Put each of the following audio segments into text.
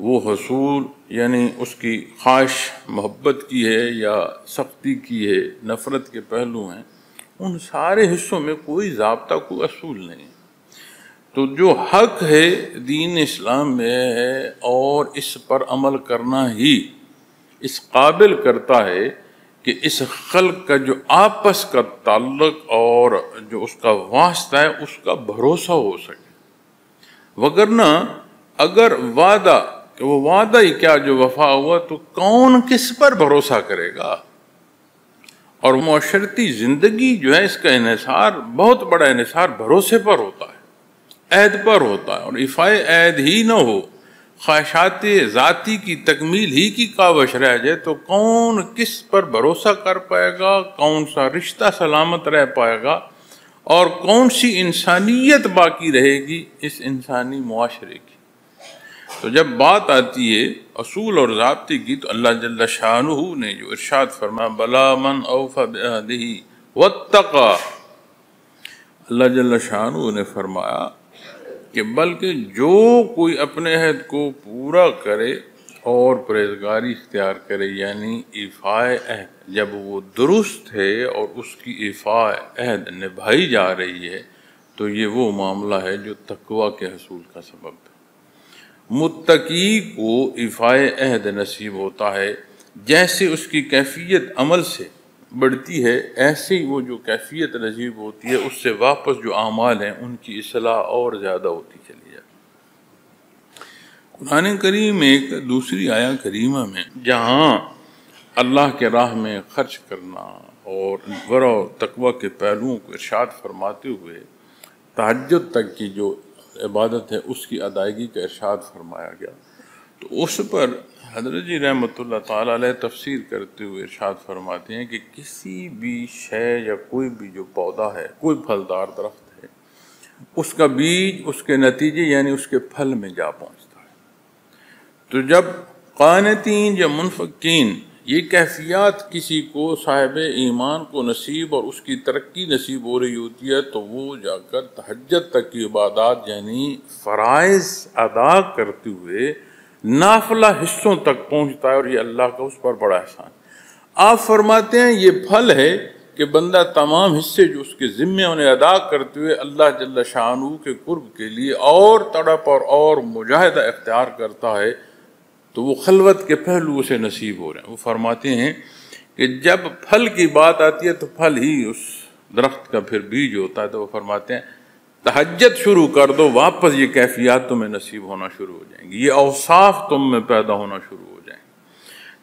وہ حصول یعنی اس کی خواہش محبت کی ہے یا سختی کی ہے، نفرت کے پہلو ہیں، ان سارے حصوں میں کوئی ضابطہ، کوئی اصول نہیں۔ تو جو حق ہے دین اسلام میں ہے اور اس پر عمل کرنا ہی اس قابل کرتا ہے کہ اس خلق کا جو آپس کا تعلق اور جو اس کا واسطہ ہے اس کا بھروسہ ہو سکے، وگرنہ اگر وعدہ کہ وہ وعدہ ہی کیا جو وفا ہوا تو کون کس پر بھروسہ کرے گا؟ اور معاشرتی زندگی جو ہے اس کا انحصار، بہت بڑا انحصار بھروسے پر ہوتا ہے، عہد پر ہوتا ہے، اور ایفائے عہد ہی نہ ہو، خواہشات ذاتی کی تکمیل ہی کی کاوش رہ جائے تو کون کس پر بھروسہ کر پائے گا، کون سا رشتہ سلامت رہ پائے گا، اور کون سی انسانیت باقی رہے گی اس انسانی معاشرے کی؟ تو جب بات آتی ہے اصول اور ضابطے کی تو اللہ جل شانہ نے جو ارشاد فرمایا بلا من اوفى بعهده واتقى، اللہ جل شانہ نے فرمایا کہ بلکہ جو کوئی اپنے عہد کو پورا کرے اور پرہیزگاری اختیار کرے، یعنی ایفائے عہد جب وہ درست ہے اور اس کی ایفائے عہد نبھائی جا رہی ہے تو یہ وہ معاملہ ہے جو تقوی کے حصول کا سبب ہے۔ متقی کو ایفائے عہد نصیب ہوتا ہے، جیسے اس کی کیفیت عمل سے بڑھتی ہے ایسے ہی وہ جو کیفیت نصیب ہوتی ہے اس سے واپس جو اعمال ہیں ان کی اصلاح اور زیادہ ہوتی چلی جاتی۔ قرآن کریم میں ایک دوسری آیا کریمہ میں جہاں اللہ کے راہ میں خرچ کرنا اور ورع و تقوی کے پہلوؤں کو ارشاد فرماتے ہوئے تہجد تک کی جو عبادت ہے اس کی ادائیگی کا ارشاد فرمایا گیا، تو اس پر حضرت جی رحمۃ اللہ تعالیٰ علیہ تفسیر کرتے ہوئے ارشاد فرماتے ہیں کہ کسی بھی شے یا کوئی بھی جو پودا ہے، کوئی پھلدار درخت ہے، اس کا بیج اس کے نتیجے یعنی اس کے پھل میں جا پہنچتا ہے۔ تو جب قانتین یا منفقین یہ کیفیات کسی کو صاحب ایمان کو نصیب اور اس کی ترقی نصیب ہو رہی ہوتی ہے تو وہ جا کر تہجد تک کی عبادات یعنی فرائض ادا کرتے ہوئے نافلہ حصوں تک پہنچتا ہے، اور یہ اللہ کا اس پر بڑا احسان۔ آپ فرماتے ہیں یہ پھل ہے کہ بندہ تمام حصے جو اس کے ذمے انہیں ادا کرتے ہوئے اللہ جل شانہ کے قرب کے لیے اور تڑپ اور مجاہدہ اختیار کرتا ہے تو وہ خلوت کے پہلو اسے نصیب ہو رہے ہیں۔ وہ فرماتے ہیں کہ جب پھل کی بات آتی ہے تو پھل ہی اس درخت کا پھر بیج ہوتا ہے، تو وہ فرماتے ہیں تہجد شروع کر دو، واپس یہ کیفیات تمہیں نصیب ہونا شروع ہو جائیں گی، یہ اوصاف تم میں پیدا ہونا شروع ہو جائیں گے۔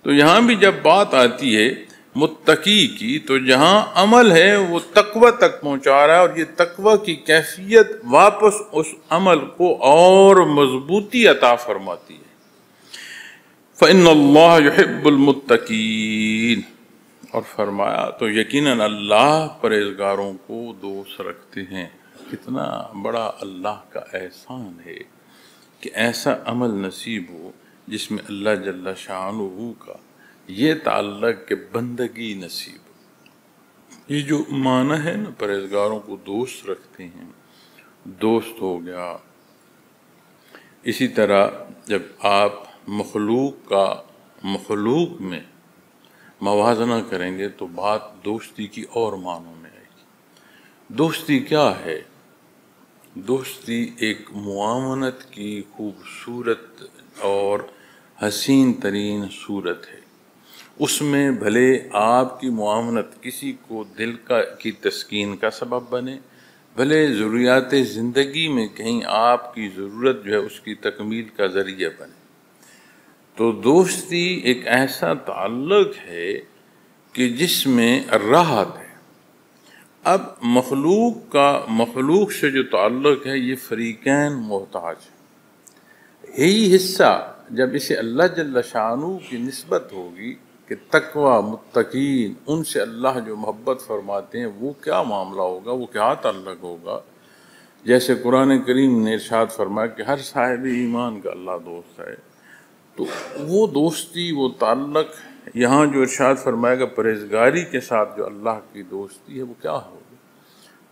تو یہاں بھی جب بات آتی ہے متقی کی تو جہاں عمل ہے وہ تقوی تک پہنچا رہا ہے، اور یہ تقوی کی کیفیت واپس اس عمل کو اور مضبوطی عطا فرماتی ہے۔ فَإِنَّ اللَّهَ يُحِبُّ الْمُتَّقِينَ، اور فرمایا تو یقیناً اللہ پرہیزگاروں کو دوست رکھتے ہیں۔ کتنا بڑا اللہ کا احسان ہے کہ ایسا عمل نصیب ہو جس میں اللہ جل شانہ کا یہ تعلق کہ بندگی نصیب ہو۔ یہ جو معنی ہے نا پرہیزگاروں کو دوست رکھتے ہیں، دوست ہو گیا۔ اسی طرح جب آپ مخلوق میں موازنہ کریں گے تو بات دوستی کی اور معنوں میں آئے گی۔ دوستی کیا ہے؟ دوستی ایک معاونت کی خوبصورت اور حسین ترین صورت ہے۔ اس میں بھلے آپ کی معاونت کسی کو دل کی تسکین کا سبب بنے، بھلے ضروریات زندگی میں کہیں آپ کی ضرورت جو ہے اس کی تکمیل کا ذریعہ بنے۔ تو دوستی ایک ایسا تعلق ہے کہ جس میں راحت ہے۔ اب مخلوق سے جو تعلق ہے یہ فریقین محتاج ہے۔ یہی حصہ جب اسے اللہ جل شانہ کی نسبت ہوگی کہ تقوی متقین ان سے اللہ جو محبت فرماتے ہیں وہ کیا معاملہ ہوگا، وہ کیا تعلق ہوگا۔ جیسے قرآن کریم نے ارشاد فرمایا کہ ہر صاحب ایمان کا اللہ دوست ہے، تو وہ دوستی وہ تعلق یہاں جو ارشاد فرمائے گا پرہیزگاری کے ساتھ جو اللہ کی دوستی ہے وہ کیا ہوگی؟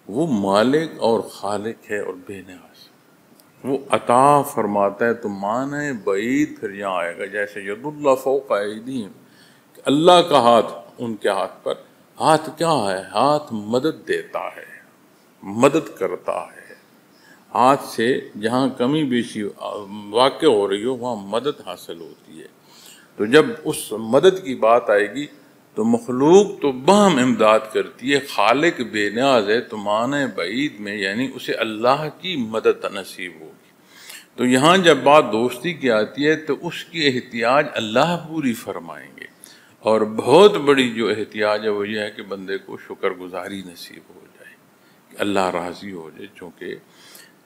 وہ مالک اور خالق ہے اور بے نیاز۔ وہ عطا فرماتا ہے تو معنی بعید پھر یہاں آئے گا، جیسے ید اللہ فوق ایدیہم، اللہ کا ہاتھ ان کے ہاتھ پر۔ ہاتھ کیا ہے؟ ہاتھ مدد دیتا ہے، مدد کرتا ہے۔ ہاتھ سے جہاں کمی بیشی واقع ہو رہی ہو وہاں مدد حاصل ہوتی ہے۔ تو جب اس مدد کی بات آئے گی تو مخلوق تو باہم امداد کرتی ہے، خالق بے نیاز ہے، تو معنی بعید میں یعنی اسے اللہ کی مدد نصیب ہوگی۔ تو یہاں جب بات دوستی کی آتی ہے تو اس کی احتیاج اللہ پوری فرمائیں گے، اور بہت بڑی جو احتیاج ہے وہ یہ ہے کہ بندے کو شکر گزاری نصیب ہو جائے، کہ اللہ راضی ہو جائے، چونکہ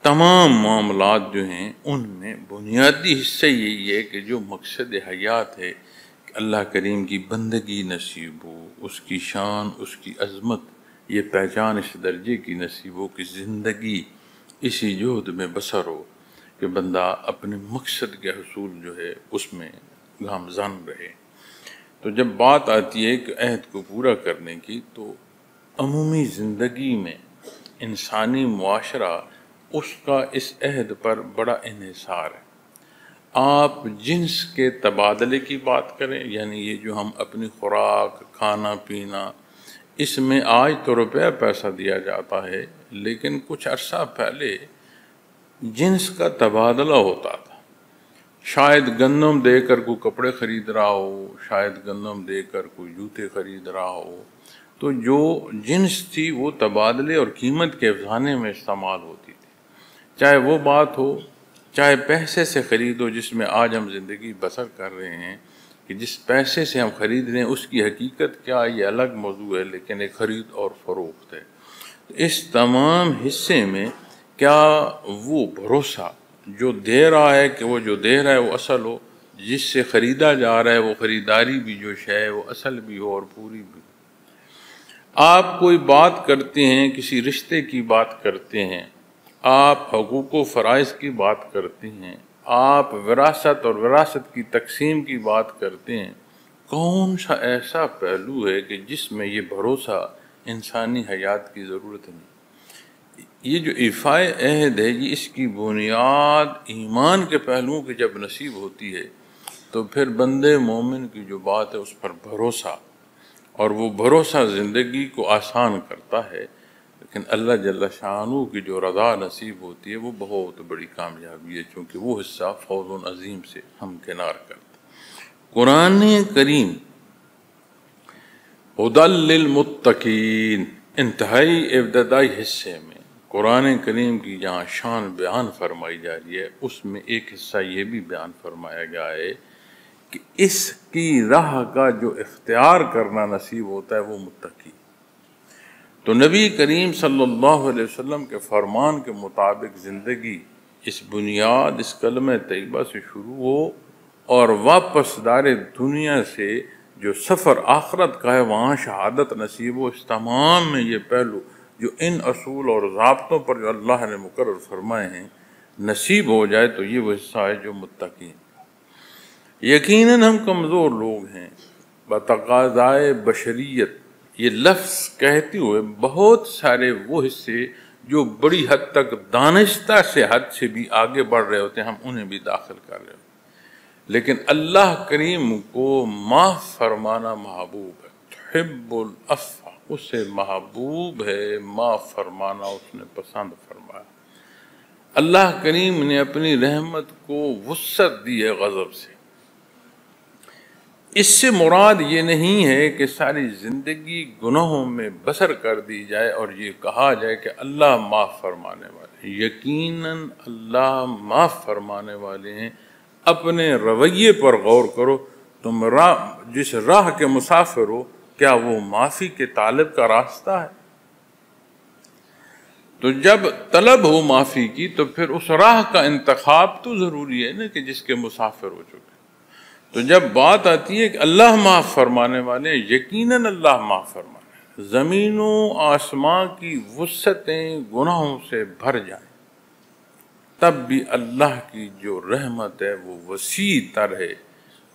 تمام معاملات جو ہیں ان میں بنیادی حصہ یہی ہے کہ جو مقصد حیات ہے کہ اللہ کریم کی بندگی نصیب ہو، اس کی شان، اس کی عظمت، یہ پہچان اس درجے کی نصیب ہو کہ زندگی اسی جہد میں بسر ہو کہ بندہ اپنے مقصد کے حصول جو ہے اس میں گامزن رہے۔ تو جب بات آتی ہے کہ عہد کو پورا کرنے کی، تو عمومی زندگی میں انسانی معاشرہ اس کا اس عہد پر بڑا انحصار ہے۔ آپ جنس کے تبادلے کی بات کریں، یعنی یہ جو ہم اپنی خوراک، کھانا پینا، اس میں آج تو روپیہ پیسہ دیا جاتا ہے، لیکن کچھ عرصہ پہلے جنس کا تبادلہ ہوتا تھا۔ شاید گندم دے کر کوئی کپڑے خرید رہا ہو، شاید گندم دے کر کوئی جوتے خرید رہا ہو، تو جو جنس تھی وہ تبادلے اور قیمت کے افزانے میں استعمال ہوتی تھی۔ چاہے وہ بات ہو، چاہے پیسے سے خرید ہو، جس میں آج ہم زندگی بسر کر رہے ہیں، کہ جس پیسے سے ہم خرید رہے ہیں اس کی حقیقت کیا ہے یہ الگ موضوع ہے، لیکن ایک خرید اور فروخت ہے۔ اس تمام حصے میں کیا وہ بھروسہ جو دے رہا ہے کہ وہ جو دے رہا ہے وہ اصل ہو، جس سے خریدا جا رہا ہے وہ خریداری بھی جو شے ہے وہ اصل بھی ہو اور پوری بھی ہو۔ آپ کوئی بات کرتے ہیں، کسی رشتے کی بات کرتے ہیں، آپ حقوق و فرائض کی بات کرتے ہیں، آپ وراثت اور وراثت کی تقسیم کی بات کرتے ہیں، کون سا ایسا پہلو ہے کہ جس میں یہ بھروسہ انسانی حیات کی ضرورت نہیں؟ یہ جو ایفائے عہد ہے یہ اس کی بنیاد ایمان کے پہلوؤں کی جب نصیب ہوتی ہے تو پھر بندے مومن کی جو بات ہے اس پر بھروسہ، اور وہ بھروسہ زندگی کو آسان کرتا ہے۔ لیکن اللہ جل شانہ کی جو رضا نصیب ہوتی ہے وہ بہت بڑی کامیابی ہے، چونکہ وہ حصہ فوز عظیم سے ہمکنار کرتا ہے۔ قرآن کریم ہدی للمتقین، انتہائی ابتدائی حصے میں قرآن کریم کی جہاں شان بیان فرمائی جا رہی ہے، اس میں ایک حصہ یہ بھی بیان فرمایا گیا ہے کہ اس کی راہ کا جو اختیار کرنا نصیب ہوتا ہے وہ متقی۔ تو نبی کریم صلی اللہ علیہ وسلم کے فرمان کے مطابق زندگی اس بنیاد، اس کلمہ طیبہ سے شروع ہو، اور واپس دار دنیا سے جو سفر آخرت کا ہے وہاں شہادت نصیب ہو، اس تمام میں یہ پہلو جو ان اصول اور ضابطوں پر جو اللہ نے مقرر فرمائے ہیں نصیب ہو جائے تو یہ وہ حصہ ہے جو متقین۔ یقیناً ہم کمزور لوگ ہیں، بتقاضائے بشریت، یہ لفظ کہتے ہوئے بہت سارے وہ حصے جو بڑی حد تک دانستہ سے حد سے بھی آگے بڑھ رہے ہوتے ہیں ہم انہیں بھی داخل کر رہے ہوتے ہیں، لیکن اللہ کریم کو معاف فرمانا محبوب ہے۔ تحب العفو، اسے محبوب ہے معاف فرمانا، اس نے پسند فرمایا۔ اللہ کریم نے اپنی رحمت کو وسعت دی ہے غضب سے۔ اس سے مراد یہ نہیں ہے کہ ساری زندگی گناہوں میں بسر کر دی جائے اور یہ کہا جائے کہ اللہ معاف فرمانے والے ہیں۔ یقیناً اللہ معاف فرمانے والے ہیں۔ اپنے رویے پر غور کرو، تم جس راہ کے مسافر ہو کیا وہ معافی کے طالب کا راستہ ہے؟ تو جب طلب ہو معافی کی تو پھر اس راہ کا انتخاب تو ضروری ہے نا کہ جس کے مسافر ہو چکے۔ تو جب بات آتی ہے کہ اللہ معاف فرمانے والے، یقیناً اللہ معاف فرمانے، زمین و آسمان کی وسعتیں گناہوں سے بھر جائیں تب بھی اللہ کی جو رحمت ہے وہ وسیع تر ہے،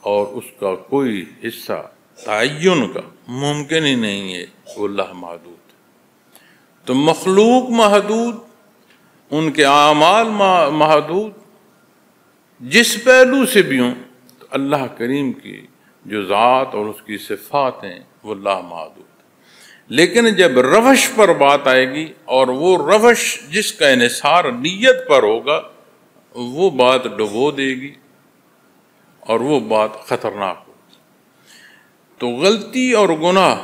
اور اس کا کوئی حصہ تعین کا ممکن ہی نہیں ہے، وہ اللہ محدود۔ تو مخلوق محدود ان کے اعمال محدود، جس پہلو سے بھی ہوں، تو اللہ کریم کی جو ذات اور اس کی صفات ہیں وہ لامحدود۔ لیکن جب روش پر بات آئے گی، اور وہ روش جس کا انحصار نیت پر ہوگا، وہ بات ڈبو دے گی اور وہ بات خطرناک ہوگی۔ تو غلطی اور گناہ،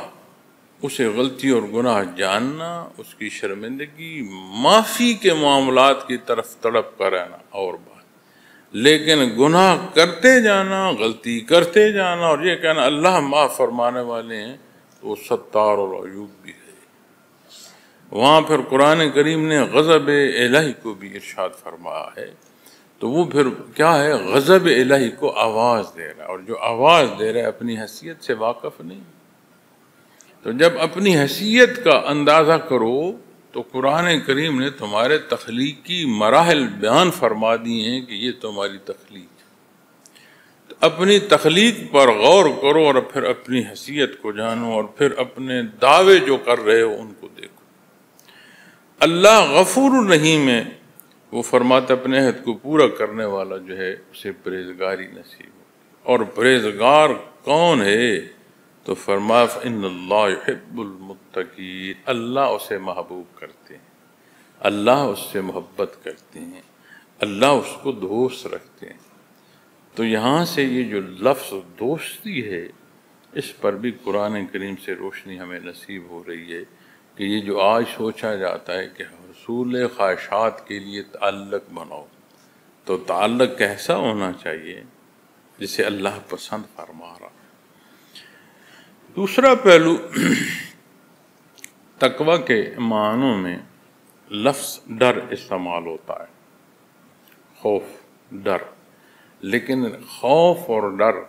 اسے غلطی اور گناہ جاننا، اس کی شرمندگی، معافی کے معاملات کی طرف تڑپ کر رہنا اور بات، لیکن گناہ کرتے جانا، غلطی کرتے جانا اور یہ کہنا اللہ معاف فرمانے والے ہیں، تو وہ ستار اور عیوب بھی ہے۔ وہاں پھر قرآن کریم نے غضب الہی کو بھی ارشاد فرمایا ہے، تو وہ پھر کیا ہے؟ غضب الہی کو آواز دے رہا ہے، اور جو آواز دے رہا ہے اپنی حیثیت سے واقف نہیں۔ تو جب اپنی حیثیت کا اندازہ کرو تو قرآن کریم نے تمہارے تخلیقی مراحل بیان فرما دی ہیں کہ یہ تمہاری تخلیق ہے۔ تو اپنی تخلیق پر غور کرو اور پھر اپنی حیثیت کو جانو، اور پھر اپنے دعوے جو کر رہے ہو ان کو دیکھو۔ اللہ غفور الرحیم ہے، وہ فرماتا اپنے عہد کو پورا کرنے والا جو ہے اسے پرہیزگاری نصیب ہو۔ اور پرہیزگار کون ہے؟ تو فرمایا ان اللہ یحب المتقین، اللہ اسے محبوب کرتے ہیں، اللہ اس سے محبت کرتے ہیں، اللہ اس کو دوست رکھتے ہیں۔ تو یہاں سے یہ جو لفظ دوستی ہے، اس پر بھی قرآن کریم سے روشنی ہمیں نصیب ہو رہی ہے کہ یہ جو آج سوچا جاتا ہے کہ حصول خواہشات کے لیے تعلق بناؤ، تو تعلق کیسا ہونا چاہیے جسے اللہ پسند فرما رہا۔ دوسرا پہلو، تقوی کے معنوں میں لفظ ڈر استعمال ہوتا ہے، خوف، ڈر، لیکن خوف اور ڈر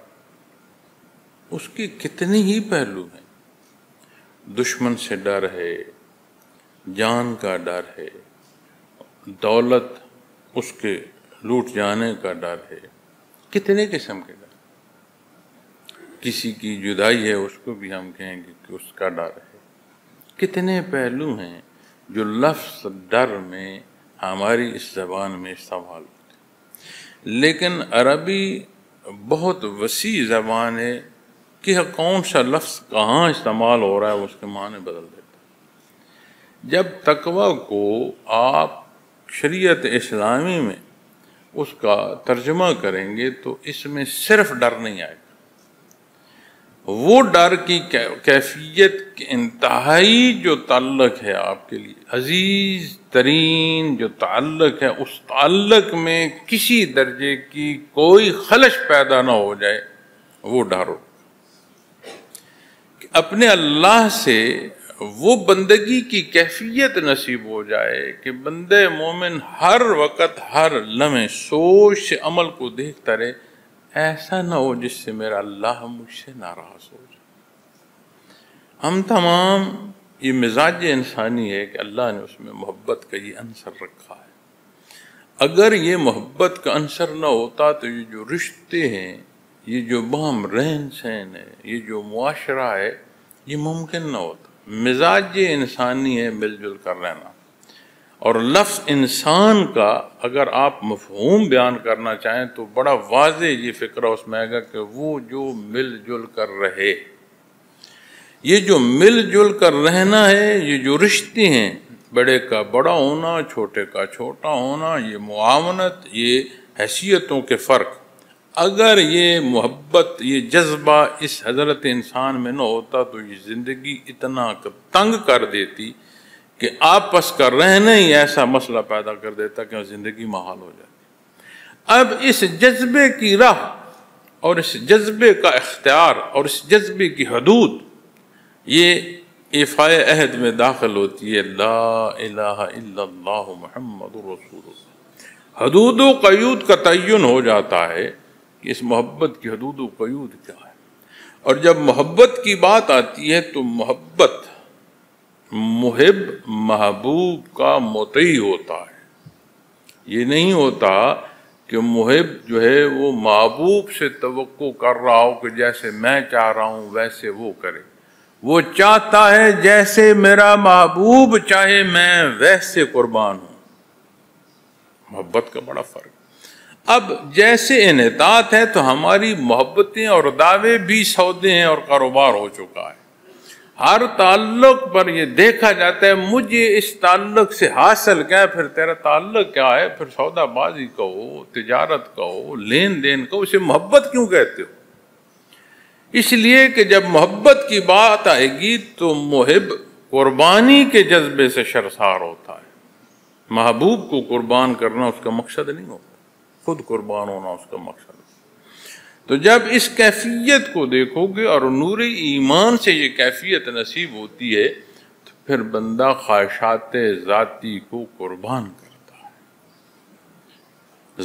اس کے کتنے ہی پہلو ہیں۔ دشمن سے ڈر ہے، جان کا ڈر ہے، دولت اس کے لوٹ جانے کا ڈر ہے، کتنے قسم کے ڈر۔ کسی کی جدائی ہے، اس کو بھی ہم کہیں گے کہ اس کا ڈر ہے۔ کتنے پہلو ہیں جو لفظ ڈر میں ہماری اس زبان میں استعمال ہوتے ہیں، لیکن عربی بہت وسیع زبان ہے کہ کون سا لفظ کہاں استعمال ہو رہا ہے اس کے معنی بدل دیتا ہے۔ جب تقوی کو آپ شریعت اسلامی میں اس کا ترجمہ کریں گے تو اس میں صرف ڈر نہیں آئے گا، وہ ڈر کی کیفیت کے انتہائی جو تعلق ہے آپ کے لیے عزیز ترین جو تعلق ہے، اس تعلق میں کسی درجے کی کوئی خلش پیدا نہ ہو جائے، وہ ڈر ہو کہ اپنے اللہ سے وہ بندگی کی کیفیت نصیب ہو جائے کہ بندے مومن ہر وقت ہر لمحے سوچ سے عمل کو دیکھتا رہے، ایسا نہ ہو جس سے میرا اللہ مجھ سے ناراض ہو جائے۔ ہم تمام یہ مزاج انسانی ہے کہ اللہ نے اس میں محبت کا یہ عنصر رکھا ہے۔ اگر یہ محبت کا عنصر نہ ہوتا تو یہ جو رشتے ہیں، یہ جو باہم رہن سہن ہے، یہ جو معاشرہ ہے، یہ ممکن نہ ہوتا۔ مزاج انسانی ہے مل جل کر رہنا، اور لفظ انسان کا اگر آپ مفہوم بیان کرنا چاہیں تو بڑا واضح یہ فکرہ اس میں آئے گا کہ وہ جو مل جل کر رہے، یہ جو مل جل کر رہنا ہے، یہ جو رشتے ہیں، بڑے کا بڑا ہونا، چھوٹے کا چھوٹا ہونا، یہ معاونت، یہ حیثیتوں کے فرق، اگر یہ محبت، یہ جذبہ اس حضرت انسان میں نہ ہوتا تو یہ زندگی اتنا تنگ کر دیتی کہ آپس کا رہنا ہی ایسا مسئلہ پیدا کر دیتا کہ زندگی محال ہو جاتی۔ اب اس جذبے کی راہ اور اس جذبے کا اختیار اور اس جذبے کی حدود، یہ ایفائے عہد میں داخل ہوتی ہے لا الہ الا اللہ محمد رسول اللہ۔ حدود و قیود کا تعین ہو جاتا ہے کہ اس محبت کی حدود و قیود کیا ہے، اور جب محبت کی بات آتی ہے تو محبت محب محبوب کا مطیع ہوتا ہے۔ یہ نہیں ہوتا کہ محب جو ہے وہ محبوب سے توقع کر رہا ہو کہ جیسے میں چاہ رہا ہوں ویسے وہ کرے، وہ چاہتا ہے جیسے میرا محبوب چاہے میں ویسے قربان ہوں۔ محبت کا بڑا فرق۔ اب جیسے انحطاط ہے تو ہماری محبتیں اور دعوے بھی سودے ہیں اور کاروبار ہو چکا ہے۔ ہر تعلق پر یہ دیکھا جاتا ہے مجھے اس تعلق سے حاصل کیا ہے، پھر تیرا تعلق کیا ہے، پھر سودا بازی کہو، تجارت کہو، لین دین کہو، اسے محبت کیوں کہتے ہو؟ اس لیے کہ جب محبت کی بات آئے گی تو محب قربانی کے جذبے سے شرسار ہوتا ہے۔ محبوب کو قربان کرنا اس کا مقصد نہیں ہوتا، خود قربان ہونا اس کا مقصد ہے۔ تو جب اس کیفیت کو دیکھو گے اور نور ایمان سے یہ کیفیت نصیب ہوتی ہے تو پھر بندہ خواہشات ذاتی کو قربان کرتا ہے۔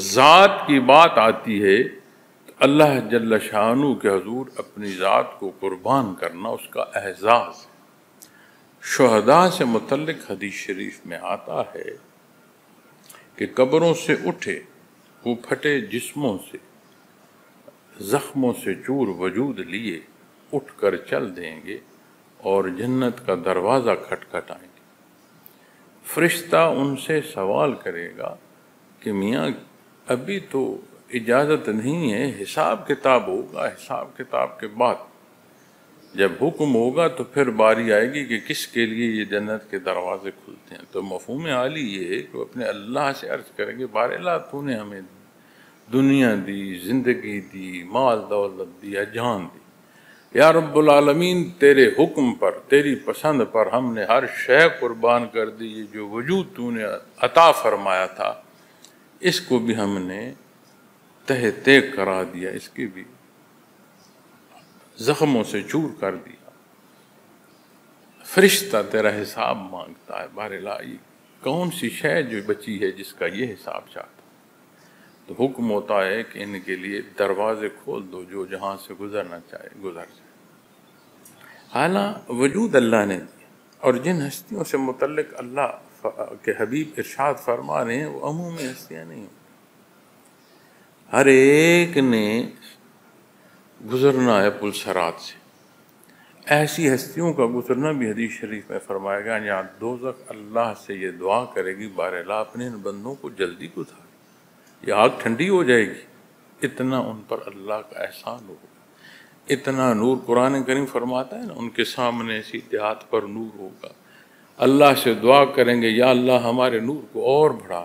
ذات کی بات آتی ہے تو اللہ جل شانہ کے حضور اپنی ذات کو قربان کرنا اس کا اعزاز ہے۔ شہداء سے متعلق حدیث شریف میں آتا ہے کہ قبروں سے اٹھے وہ پھٹے جسموں سے، زخموں سے چور وجود لیے اٹھ کر چل دیں گے اور جنت کا دروازہ کھٹکھٹائیں گے۔ فرشتہ ان سے سوال کرے گا کہ میاں ابھی تو اجازت نہیں ہے، حساب کتاب ہوگا، حساب کتاب کے بعد جب حکم ہوگا تو پھر باری آئے گی کہ کس کے لیے یہ جنت کے دروازے کھلتے ہیں۔ تو مفہوم عالی یہ ہے کہ وہ اپنے اللہ سے عرض کریں گے بار اللہ تو نے ہمیں دنیا دی، زندگی دی، مال دولت دیا، جان دی، یا رب العالمین تیرے حکم پر، تیری پسند پر ہم نے ہر شے قربان کر دی، یہ جو وجود تو نے عطا فرمایا تھا اس کو بھی ہم نے تہ تیغ کرا دیا، اس کی بھی زخموں سے چور کر دیا۔ فرشتہ تیرا حساب مانگتا ہے، بہرحال یہ کون سی شے جو بچی ہے جس کا یہ حساب چاہتا؟ تو حکم ہوتا ہے کہ ان کے لیے دروازے کھول دو، جو جہاں سے گزرنا چاہے گزر جائے۔ حالانکہ وجود اللہ نے دیا، اور جن ہستیوں سے متعلق اللہ کے حبیب ارشاد فرما رہے ہیں وہ عمومی ہستیاں نہیں ہیں، ہر ایک نے گزرنا ہے پل صراط سے۔ ایسی ہستیوں کا گزرنا بھی حدیث شریف میں فرمایا گیا، یہاں دوزخ اللہ سے یہ دعا کرے گی بار اللہ اپنے ان بندوں کو جلدی گزار، یہ آگ ٹھنڈی ہو جائے گی، اتنا ان پر اللہ کا احسان ہوگا، اتنا نور۔ قرآن کریم فرماتا ہے نا ان کے سامنے ایسی دیہات پر نور ہوگا، اللہ سے دعا کریں گے یا اللہ ہمارے نور کو اور بڑھا۔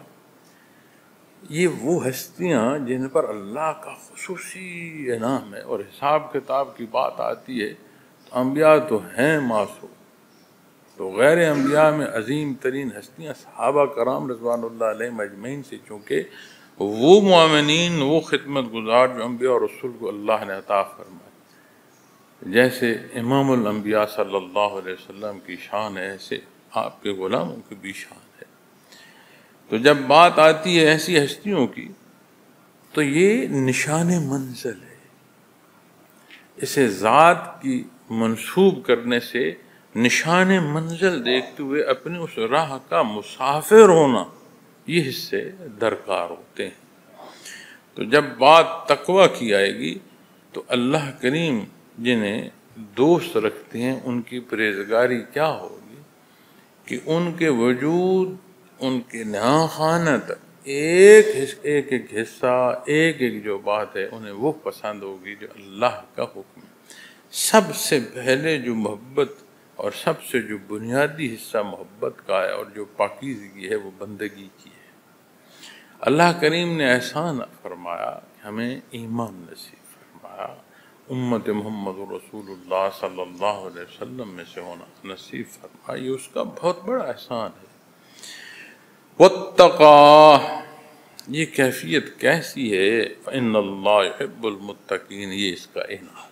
یہ وہ ہستیاں جن پر اللہ کا خصوصی انعام ہے، اور حساب کتاب کی بات آتی ہے تو انبیاء تو ہیں معصوم، تو غیر انبیاء میں عظیم ترین ہستیاں صحابہ کرام رضوان اللہ علیہم اجمعین سے، چونکہ وہ مومنین، وہ خدمت گزار جو انبیاء اور رسول کو اللہ نے عطا فرمائے، جیسے امام الانبیاء صلی اللہ علیہ وسلم کی شان ہے ایسے آپ کے غلاموں کی بھی شان ہے۔ تو جب بات آتی ہے ایسی ہستیوں کی تو یہ نشان منزل ہے، اسے ذات کی منسوب کرنے سے نشان منزل دیکھتے ہوئے اپنے اس راہ کا مسافر ہونا، یہ حصے درکار ہوتے ہیں۔ تو جب بات تقویٰ کی آئے گی تو اللہ کریم جنہیں دوست رکھتے ہیں ان کی پرہیزگاری کیا ہوگی کہ ان کے وجود، ان کے نہاں خانہ تک ایک ایک حصہ، ایک ایک جو بات ہے انہیں وہ پسند ہوگی جو اللہ کا حکم ہے۔ سب سے پہلے جو محبت اور سب سے جو بنیادی حصہ محبت کا ہے اور جو پاکیزگی ہے وہ بندگی کی ہے۔ اللہ کریم نے احسان فرمایا کہ ہمیں ایمان نصیب فرمایا، امت محمد رسول اللہ صلی اللہ علیہ وسلم میں سے ہونا نصیب فرمایا، یہ اس کا بہت بڑا احسان ہے۔ واتقا، یہ کیفیت کیسی ہے؟ فإن اللہ يحب المتقین، یہ اس کا انعام۔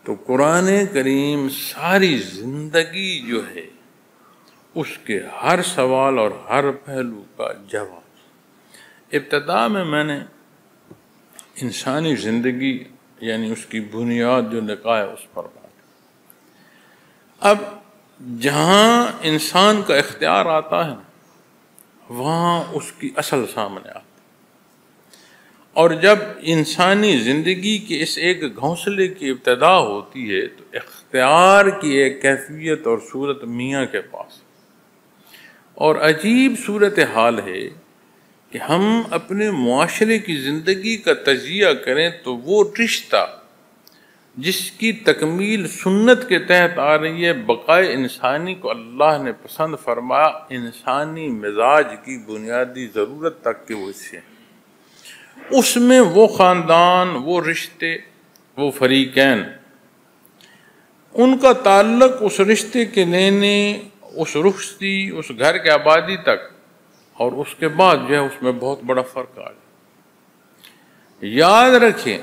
تو قرآن کریم ساری زندگی جو ہے اس کے ہر سوال اور ہر پہلو کا جواب۔ ابتدا میں نے انسانی زندگی یعنی اس کی بنیاد جو نکاح ہے اس پر بات۔ اب جہاں انسان کا اختیار آتا ہے وہاں اس کی اصل سامنے آتی، اور جب انسانی زندگی کے اس ایک گھونسلے کی ابتدا ہوتی ہے تو اختیار کی ایک کیفیت اور صورت میاں کے پاس، اور عجیب صورت حال ہے کہ ہم اپنے معاشرے کی زندگی کا تجزیہ کریں تو وہ رشتہ جس کی تکمیل سنت کے تحت آ رہی ہے، بقائے انسانی کو اللہ نے پسند فرمایا، انسانی مزاج کی بنیادی ضرورت تک کہ وہ اس سے، اس میں وہ خاندان، وہ رشتے، وہ فریقین، ان کا تعلق اس رشتے کے لینے، اس رخصتی، اس گھر کے آبادی تک، اور اس کے بعد جو ہے اس میں بہت بڑا فرق آ جائے۔ یاد رکھیں،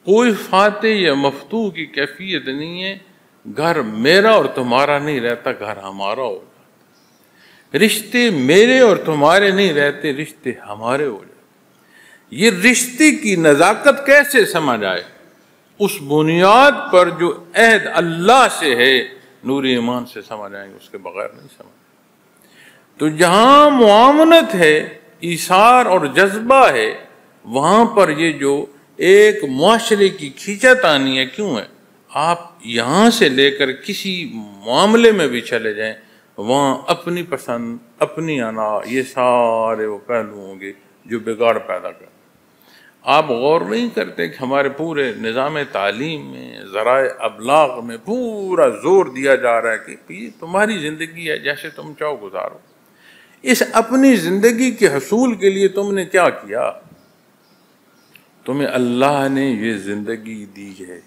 کوئی فاتح یا مفتوح کی کیفیت نہیں ہے، گھر میرا اور تمہارا نہیں رہتا، گھر ہمارا ہو جاتا، رشتے میرے اور تمہارے نہیں رہتے، رشتے ہمارے ہو جاتے۔ یہ رشتے کی نزاکت کیسے سمجھ آئے؟ اس بنیاد پر جو عہد اللہ سے ہے، نور ایمان سے سمجھ آئیں گے، اس کے بغیر نہیں سمجھ۔ تو جہاں معاونت ہے، ایثار اور جذبہ ہے، وہاں پر یہ جو ایک معاشرے کی کھینچاتانی ہے، کیوں ہے؟ آپ یہاں سے لے کر کسی معاملے میں بھی چلے جائیں، وہاں اپنی پسند، اپنی انا، یہ سارے وہ پہلو ہوں گے جو بگاڑ پیدا کریں۔ آپ غور نہیں کرتے کہ ہمارے پورے نظام تعلیم میں، ذرائع ابلاغ میں پورا زور دیا جا رہا ہے کہ یہ تمہاری زندگی ہے، جیسے تم چاہو گزارو۔ اس اپنی زندگی کے حصول کے لیے تم نے کیا کیا؟ تمہیں اللہ نے یہ زندگی دی ہے،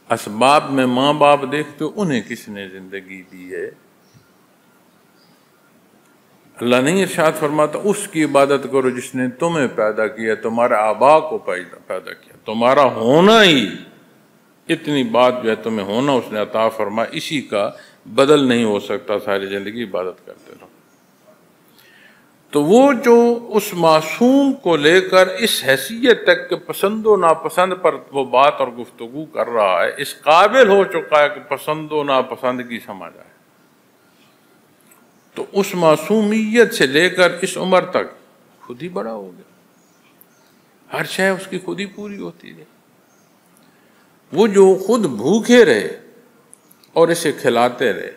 اسباب میں ماں باپ دیکھتے ہو، انہیں کس نے زندگی دی ہے؟ اللہ نہیں ارشاد فرماتا اس کی عبادت کرو جس نے تمہیں پیدا کیا، تمہارے آبا کو پیدا کیا، تمہارا ہونا ہی، اتنی بات جو ہے تمہیں ہونا اس نے عطا فرما، اسی کا بدل نہیں ہو سکتا، ساری زندگی عبادت کرتے رہو۔ تو وہ جو اس معصوم کو لے کر اس حیثیت تک کہ پسند و ناپسند پر وہ بات اور گفتگو کر رہا ہے، اس قابل ہو چکا ہے کہ پسند و ناپسند کی سمجھ آئے، تو اس معصومیت سے لے کر اس عمر تک خود ہی بڑا ہو گیا، ہر شے اس کی خود ہی پوری ہوتی ہے۔ وہ جو خود بھوکے رہے اور اسے کھلاتے رہے،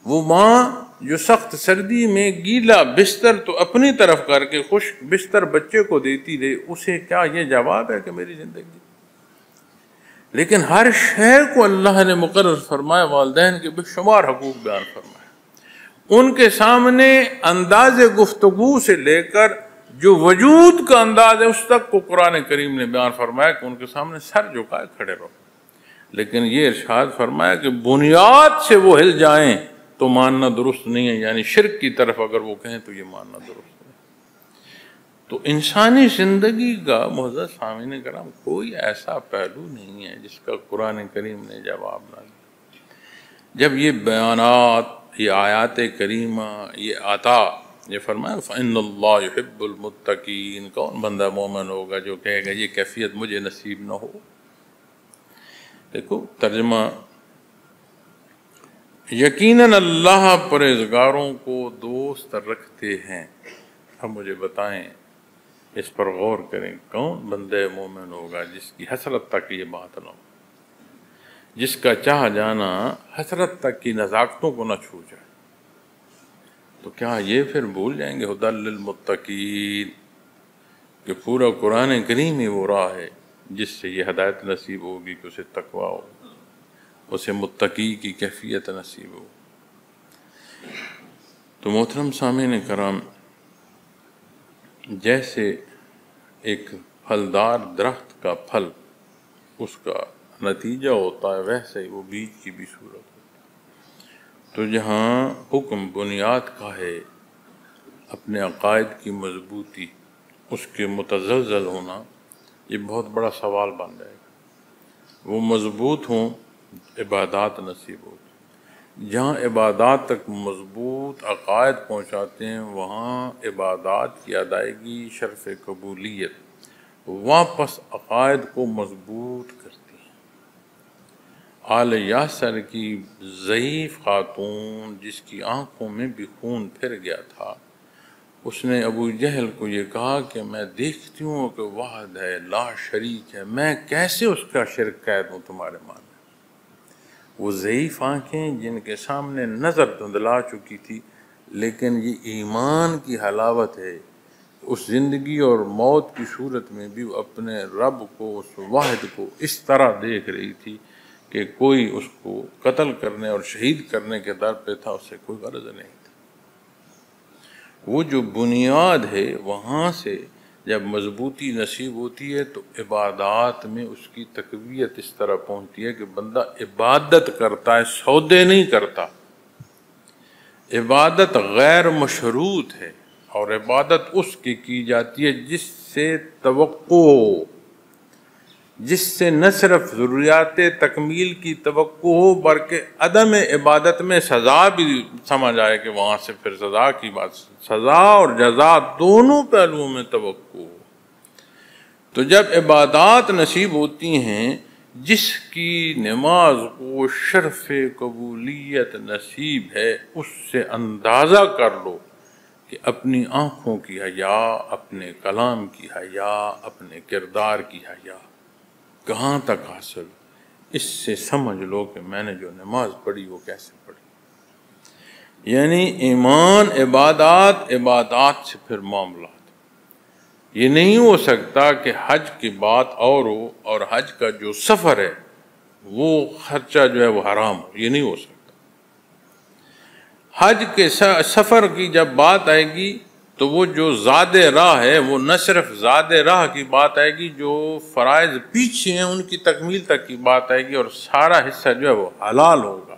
وہ ماں جو سخت سردی میں گیلا بستر تو اپنی طرف کر کے خشک بستر بچے کو دیتی رہے، اسے کیا یہ جواب ہے کہ میری زندگی؟ لیکن ہر شے کو اللہ نے مقرر فرمایا، والدین کے بے شمار حقوق بیان فرمائے، ان کے سامنے انداز گفتگو سے لے کر جو وجود کا انداز ہے اس تک کو قرآن کریم نے بیان فرمایا کہ ان کے سامنے سر جھکائے کھڑے رہو۔ لیکن یہ ارشاد فرمایا کہ بنیاد سے وہ ہل جائیں تو ماننا درست نہیں ہے، یعنی شرک کی طرف اگر وہ کہیں تو یہ ماننا درست نہیں۔ تو انسانی زندگی کا معزز سامعین کرام کوئی ایسا پہلو نہیں ہے جس کا قرآن کریم نے جواب نہ دیا۔ جب یہ بیانات، یہ آیات کریمہ، یہ عطا، یہ فرمایا فَإِنَّ اللَّهَ يُحِبُّ الْمُتَّقِينَ، کون بندہ مومن ہوگا جو کہے گا یہ کیفیت مجھے نصیب نہ ہو؟ دیکھو ترجمہ، یقیناً اللہ پرہیزگاروں کو دوست رکھتے ہیں۔ اب مجھے بتائیں، اس پر غور کریں، کون بندہ مومن ہوگا جس کی حسرت تک یہ بات نہ ہو، جس کا چاہ جانا حسرت تک کی نزاکتوں کو نہ چھو جائے؟ تو کیا یہ پھر بھول جائیں گے ہدی للمتقین کہ پورا قرآن کریم ہی وہ راہ ہے جس سے یہ ہدایت نصیب ہوگی کہ اسے تقویٰ ہو، اسے متقی کی کیفیت نصیب ہو۔ تو محترم سامعین کرام، جیسے ایک پھلدار درخت کا پھل اس کا نتیجہ ہوتا ہے، ویسے ہی وہ بیج کی بھی صورت ہوتی ہے۔ تو جہاں حکم بنیاد کا ہے، اپنے عقائد کی مضبوطی، اس کے متزلزل ہونا، یہ بہت بڑا سوال بن جائے گا۔ وہ مضبوط ہوں، عبادات نصیب ہو۔ جہاں عبادات تک مضبوط عقائد پہنچاتے ہیں، وہاں عبادات کی ادائیگی شرف قبولیت واپس عقائد کو مضبوط کرتی ہے۔ آل یاسر کی ضعیف خاتون جس کی آنکھوں میں بھی خون پھر گیا تھا، اس نے ابو جہل کو یہ کہا کہ میں دیکھتی ہوں کہ واحد ہے، لا شریک ہے، میں کیسے اس کا شرک کہہ دوں تمہارے ماں میں؟ وہ ضعیف آنکھیں جن کے سامنے نظر دھندلا چکی تھی، لیکن یہ ایمان کی حلاوت ہے، اس زندگی اور موت کی صورت میں بھی وہ اپنے رب کو، اس واحد کو اس طرح دیکھ رہی تھی کہ کوئی اس کو قتل کرنے اور شہید کرنے کے در پہ تھا، اس سے کوئی غرض نہیں تھا۔ وہ جو بنیاد ہے وہاں سے جب مضبوطی نصیب ہوتی ہے تو عبادات میں اس کی تقویت اس طرح پہنچتی ہے کہ بندہ عبادت کرتا ہے، سودے نہیں کرتا۔ عبادت غیر مشروط ہے، اور عبادت اس کی جاتی ہے جس سے توقع ہو، جس سے نہ صرف ضروریات تکمیل کی توقع ہو بلکہ عدم عبادت میں سزا بھی سمجھ آئے کہ وہاں سے پھر سزا کی بات، سزا اور جزا دونوں پہلوؤں میں توقع ہو۔ تو جب عبادات نصیب ہوتی ہیں، جس کی نماز کو شرف قبولیت نصیب ہے، اس سے اندازہ کر لو کہ اپنی آنکھوں کی حیا، اپنے کلام کی حیا، اپنے کردار کی حیا کہاں تک حاصل، اس سے سمجھ لو کہ میں نے جو نماز پڑھی وہ کیسے پڑھی۔ یعنی ایمان عبادات، عبادات سے پھر معاملات۔ یہ نہیں ہو سکتا کہ حج کی بات اور ہو اور حج کا جو سفر ہے وہ خرچہ جو ہے وہ حرام ہو، یہ نہیں ہو سکتا۔ حج کے سفر کی جب بات آئے گی تو وہ جو زاد راہ ہے وہ نہ صرف زاد راہ کی بات آئے گی، جو فرائض پیچھے ہیں ان کی تکمیل تک کی بات آئے گی، اور سارا حصہ جو ہے وہ حلال ہوگا۔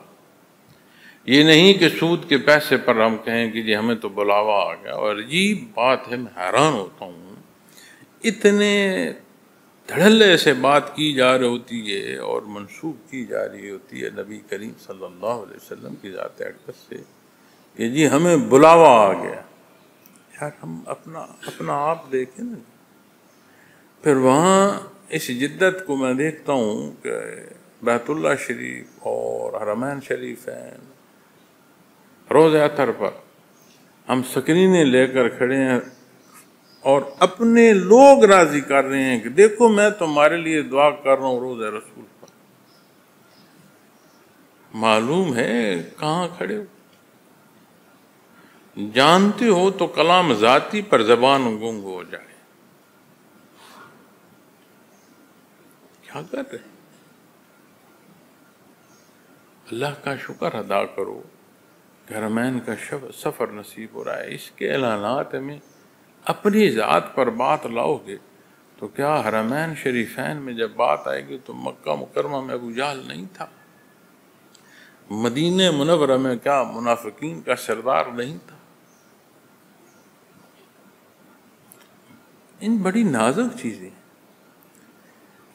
یہ نہیں کہ سود کے پیسے پر ہم کہیں کہ جی ہمیں تو بلاوا آ گیا، اور عجیب بات ہے، میں حیران ہوتا ہوں، اتنے دھڑلے سے بات کی جا رہی ہوتی ہے اور منسوب کی جا رہی ہوتی ہے نبی کریم صلی اللہ علیہ وسلم کی ذات اقدس سے کہ جی ہمیں بلاوا آ گیا۔ یار ہم اپنا آپ دیکھیں نا۔ پھر وہاں اس جدت کو میں دیکھتا ہوں کہ بیت اللہ شریف اور حرمین شریفین روز اطہر پر ہم سکرینیں لے کر کھڑے ہیں اور اپنے لوگ راضی کر رہے ہیں کہ دیکھو میں تمہارے لیے دعا کر رہا ہوں روز رسول پر۔ معلوم ہے کہاں کھڑے ہو؟ جانتے ہو تو کلام ذاتی پر زبان گنگ ہو جائے۔ کیا کر رہے؟ اللہ کا شکر ادا کرو، حرمین کا سفر نصیب ہو رہا ہے۔ اس کے اعلانات میں اپنی ذات پر بات لاؤ گے تو کیا حرمین شریفین میں جب بات آئے گی تو مکہ مکرمہ میں ابو جہل نہیں تھا؟ مدینہ منورہ میں کیا منافقین کا سردار نہیں تھا؟ ان بڑی نازک چیزیں،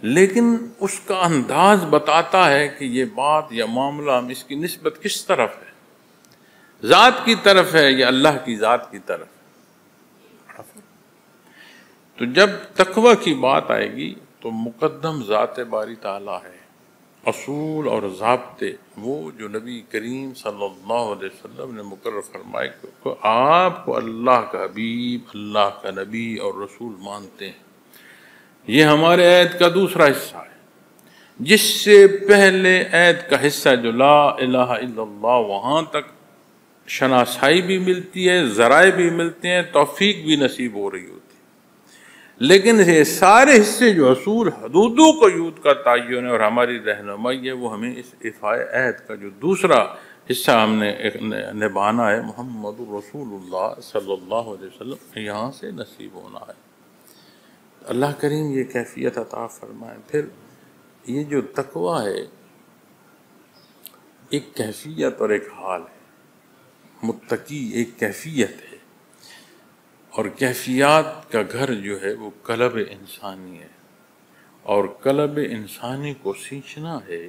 لیکن اس کا انداز بتاتا ہے کہ یہ بات یا معاملہ ہم اس کی نسبت کس طرف ہے، ذات کی طرف ہے یا اللہ کی ذات کی طرف ہے۔ تو جب تقوی کی بات آئے گی تو مقدم ذات باری تعالیٰ ہے۔ اصول اور ضابطے وہ جو نبی کریم صلی اللہ علیہ وسلم نے مقرر فرمائے کہ آپ کو اللہ کا حبیب، اللہ کا نبی اور رسول مانتے ہیں، یہ ہمارے عہد کا دوسرا حصہ ہے۔ جس سے پہلے عہد کا حصہ جو لا الہ الا اللہ، وہاں تک شناسائی بھی ملتی ہے، ذرائع بھی ملتے ہیں، توفیق بھی نصیب ہو رہی ہوتی ہے۔ لیکن یہ سارے حصے جو اصول حدودوں کو یود کا تعین ہے اور ہماری رہنمائی ہے، وہ ہمیں اس افائے عہد کا جو دوسرا حصہ ہم نے نبھانا ہے، محمد رسول اللہ صلی اللہ علیہ وسلم، یہاں سے نصیب ہونا ہے۔ اللہ کریم یہ کیفیت عطا فرمائے۔ پھر یہ جو تقویٰ ہے ایک کیفیت اور ایک حال ہے۔ متقی ایک کیفیت ہے، اور کیفیات کا گھر جو ہے وہ قلب انسانی ہے، اور قلب انسانی کو سینچنا ہے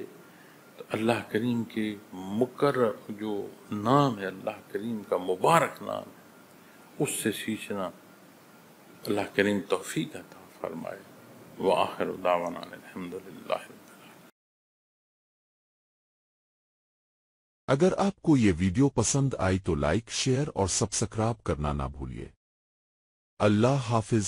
تو اللہ کریم کے مقرر جو نام ہے، اللہ کریم کا مبارک نام ہے، اس سے سینچنا۔ اللہ کریم توفیق عطا فرمائے۔ وآخر دعوانا الحمدللہ۔ اگر آپ کو یہ ویڈیو پسند آئی تو لائک، شیئر اور سبسکرائب کرنا نہ بھولیے۔ اللہ حافظ۔